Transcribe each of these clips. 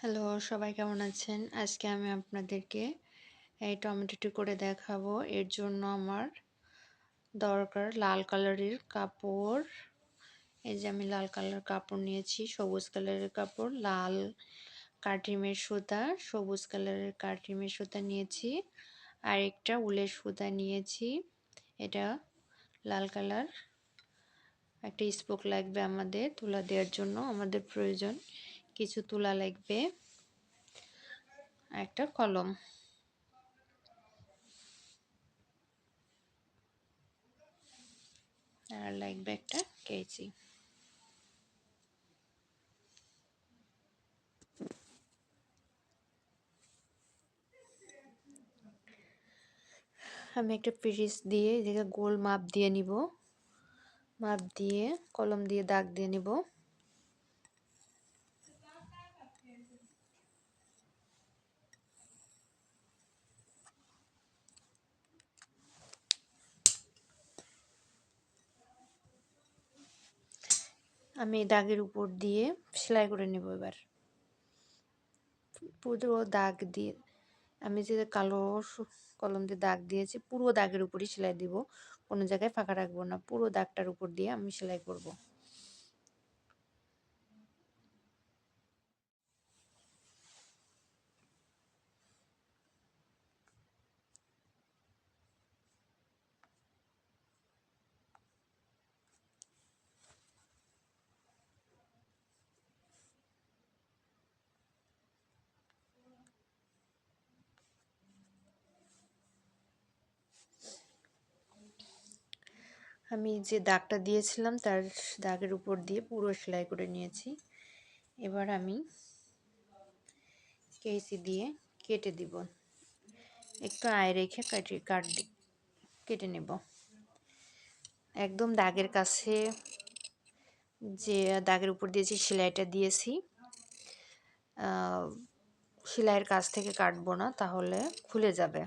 Hello, সবাই কেমন আছেন? আজকে আমি আপনাদেরকে এই টমেটোটি করে দেখাবো। এর জন্য আমার দরকার লাল কালারের কাপড়। এই যে আমি লাল কালার কাপড় নিয়েছি, সবুজ কালারের কাপড়, লাল কাটিমের সুতা, সবুজ কালারের কাটিমের সুতা নিয়েছি, আর একটা উলের সুতা নিয়েছি। এটা লাল কালার। একটা স্পোক লাগবে আমাদের তুলা দেওয়ার জন্য, আমাদের প্রয়োজন কিছু তুলা লাগবে, একটা কলম আর লাগবে একটা কেচি। আমি একটা পিরিচ দিয়ে এদিকে গোল মাপ দিয়ে নিব, মাপ দিয়ে কলম দিয়ে দাগ দিয়ে নিব। আমি দাগের উপর দিয়ে সেলাই করে নেব। এবার পুরো দাগ দিয়ে আমি যে কালো কলম দিয়ে দাগ দিয়েছি পুরো দাগের উপরই সেলাই দিব, কোনো জায়গায় ফাঁকা রাখবো না, পুরো দাগটার উপর দিয়ে আমি সেলাই করব। আমি যে দাগটা দিয়েছিলাম তার দাগের উপর দিয়ে পুরো সেলাই করে নিয়েছি। এবার আমি কেচি দিয়ে কেটে দিব, একটু আয় রেখে কেটে নেব। একদম দাগের কাছে, যে দাগের উপর দিয়েছি সেলাইটা দিয়েছি, সেলাইয়ের কাছ থেকে কাটবো না, তাহলে খুলে যাবে।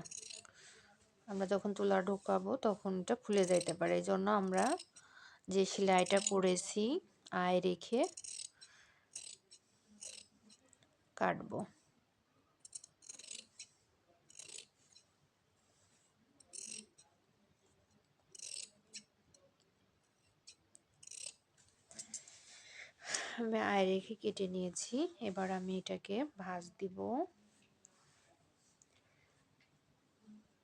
আমরা যখন তুলা ঢোকাবো তখন এটা খুলে যাইতে পারে, এই জন্য আমরা যে সেলাইটা করেছি আয় রেখে কাটবো। আমি আয় রেখে কেটে নিয়েছি। এবার আমি এটাকে ভাঁজ দিব,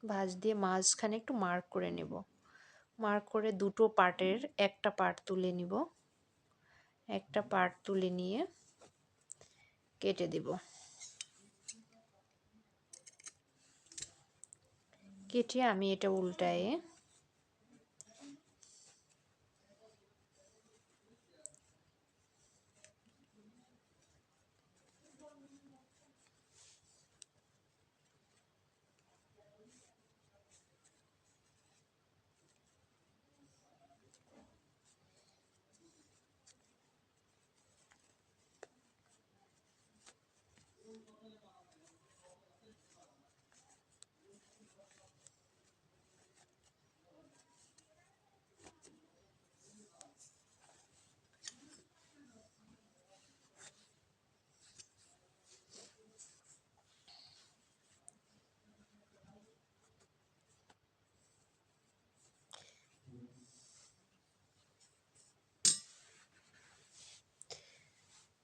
ভাঁজ দিয়ে মাঝখানে একটু মার্ক করে নেব। মার্ক করে দুটো পার্টের একটা পার্ট তুলে নিব, একটা পার্ট তুলে নিয়ে কেটে দিব। কেটে আমি এটা উল্টায়ে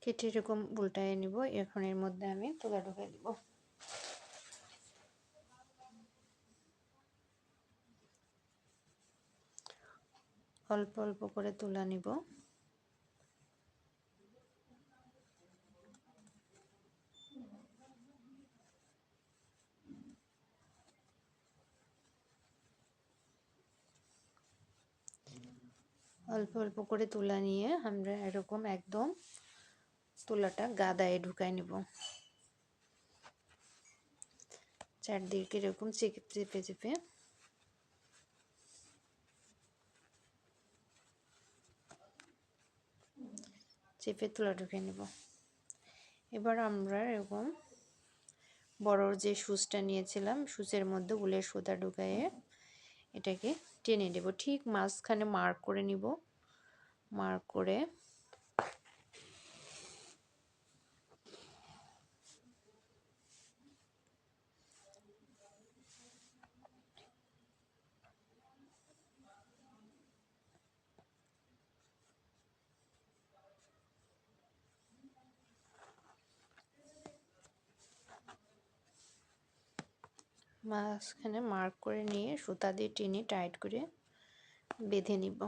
কেটে এরকম উল্টায় নিব। এখন এর মধ্যে আমি তুলা ঢুকিয়ে দিব। অল্প অল্প করে তুলা নিব। অল্প অল্প করে তুলা নিয়ে আমরা এরকম একদম তুলাটা গাদায় ঢুকাই নিব। চারদিকে এরকম চেপে চেপে চেপে তুলা ঢুকিয়ে নিব। এবার আমরা এরকম বড় যে সুচটা নিয়েছিলাম, সুচের মধ্যে উলের সুতা ঢুকায়ে এটাকে টেনে নেব। ঠিক মাঝখানে মার্ক করে নিব। মার্ক করে মাঝখানে মার্ক করে নিয়ে সুতা দিয়ে টেনে টাইট করে বেঁধে নিব।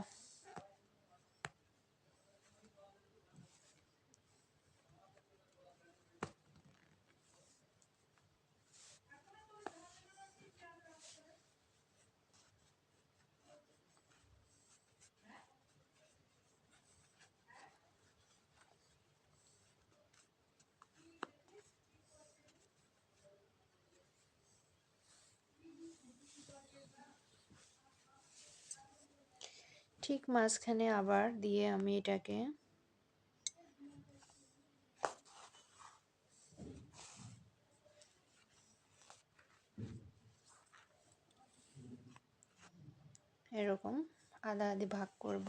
ঠিক মাঝখানে আবার দিয়ে আমি এটাকে এরকম আধা আধি ভাগ করব।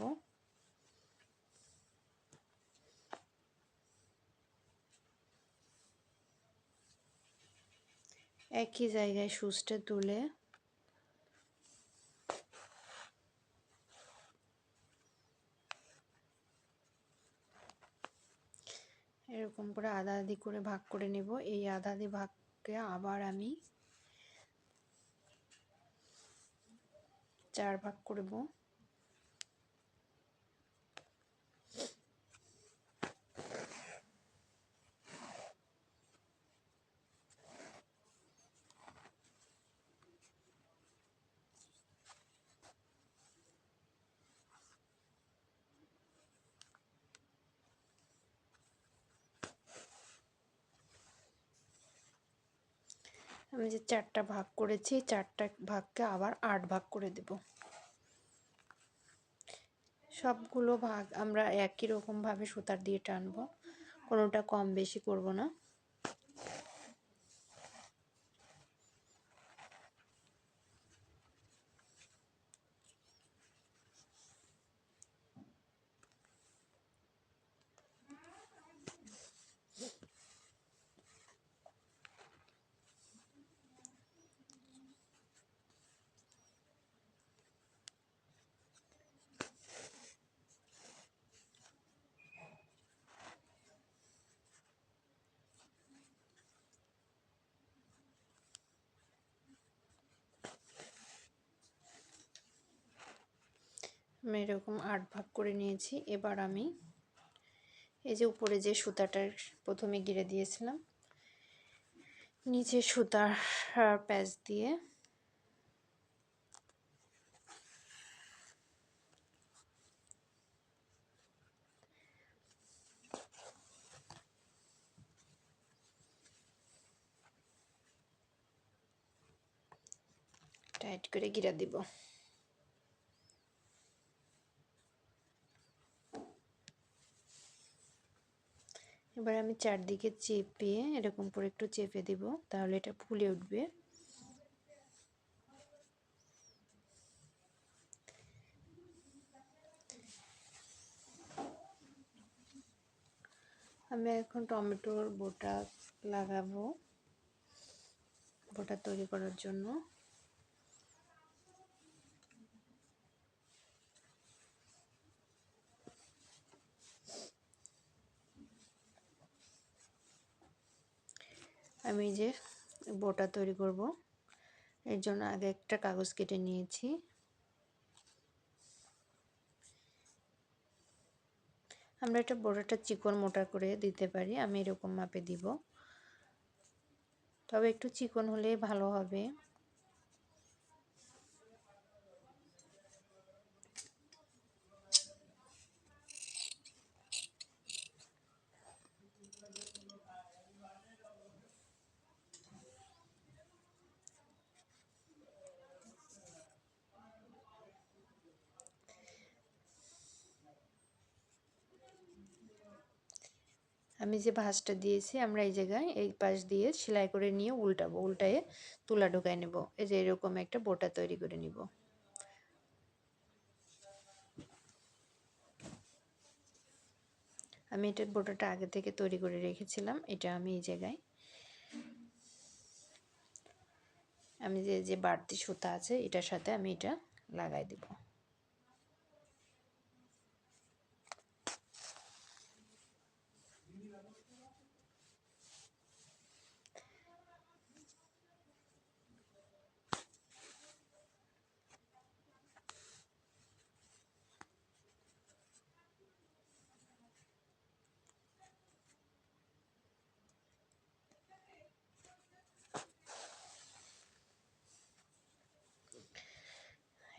একই জায়গায় সুচটা তুলে এরকম করে আধা আধি করে ভাগ করে নেব। এই আধা আধি ভাগকে আবার আমি 4 ভাগ করব। আমি যে 4টা ভাগ করেছি 4টা ভাগকে আবার 8 ভাগ করে দেব। সবগুলো ভাগ আমরা একই রকম ভাবে সুতার দিয়ে টানবো, কোনোটা কম বেশি করব না। আমি এরকম 8 ভাগ করে নিয়েছি। এবার আমি এই যে উপরে যে সুতাটার প্রথমে গিরে দিয়েছিলাম, নিচে সুতার প্যাচ দিয়ে টাইট করে গিরা দিব। এবার আমি চারদিকে চেপে এরকম করে একটু চেপে দিব, তাহলে এটা ফুলে উঠবে। আমি এখন টমেটোর বোটা লাগাবো, বোটা তৈরি করার জন্য। আমি যে বোটা তৈরি করব এর জন্য আগে একটা কাগজ কেটে নিয়েছি। আমরা এটা বোটাটা চিকন মোটা করে দিতে পারি, আমি এরকম মাপে দিব, তবে একটু চিকন হলেই ভালো হবে। আমি যে ভাঁজটা দিয়েছি আমরা এই জায়গায় এই পাশ দিয়ে সেলাই করে নিয়ে উল্টাবো, উল্টায়ে তুলা ঢোকায় নেব। এই যে এরকম একটা বোটা তৈরি করে নিব। আমি এটার বোটাটা আগে থেকে তৈরি করে রেখেছিলাম, এটা আমি এই জায়গায় আমি যে যে বাড়তি সুতা আছে এটার সাথে আমি এটা লাগাই দেব।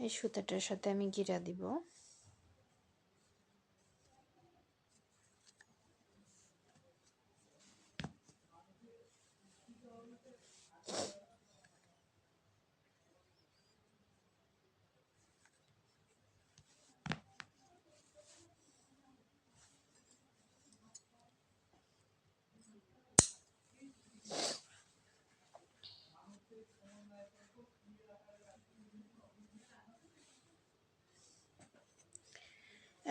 এই সুতাটার সাথে আমি গিরা দিব।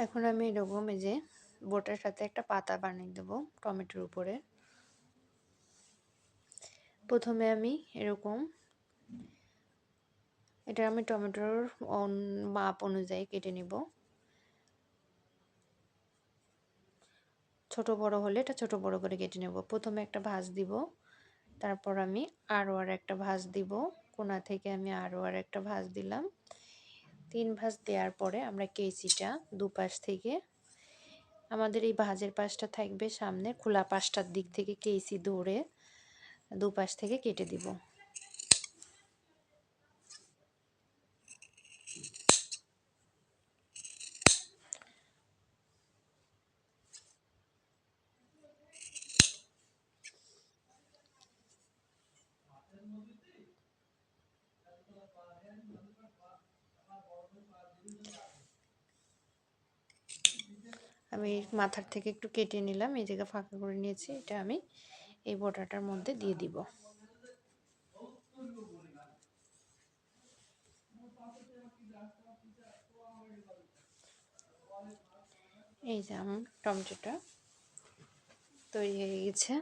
এখন আমি এরকম এই যে বোটার সাথে একটা পাতা বানিয়ে দেবো টমেটোর উপরে। প্রথমে আমি এরকম, এটা আমি টমেটোর মাপ অনুযায়ী কেটে নিব। ছোট বড় হলে এটা ছোট বড় করে কেটে নেব। প্রথমে একটা ভাঁজ দিব, তারপর আমি আরও আর একটা ভাঁজ দিব, কোণা থেকে আমি আরও আর একটা ভাঁজ দিলাম। 3 ভাঁজ দেওয়ার পরে আমরা কেচিটা দুপাশ থেকে, আমাদের এই ভাঁজের পাশটা থাকবে সামনে, খোলা পাশটার দিক থেকে কেচি ধরে দুপাশ থেকে কেটে দিব। আমি মাথার থেকে একটু কেটে নিলাম, এই জায়গা ফাঁকা করে নিয়েছি, এটা আমি এই বটাটার মধ্যে দিয়ে দিব। এই যে আমার টমেটোটা তৈরি হয়ে গেছে।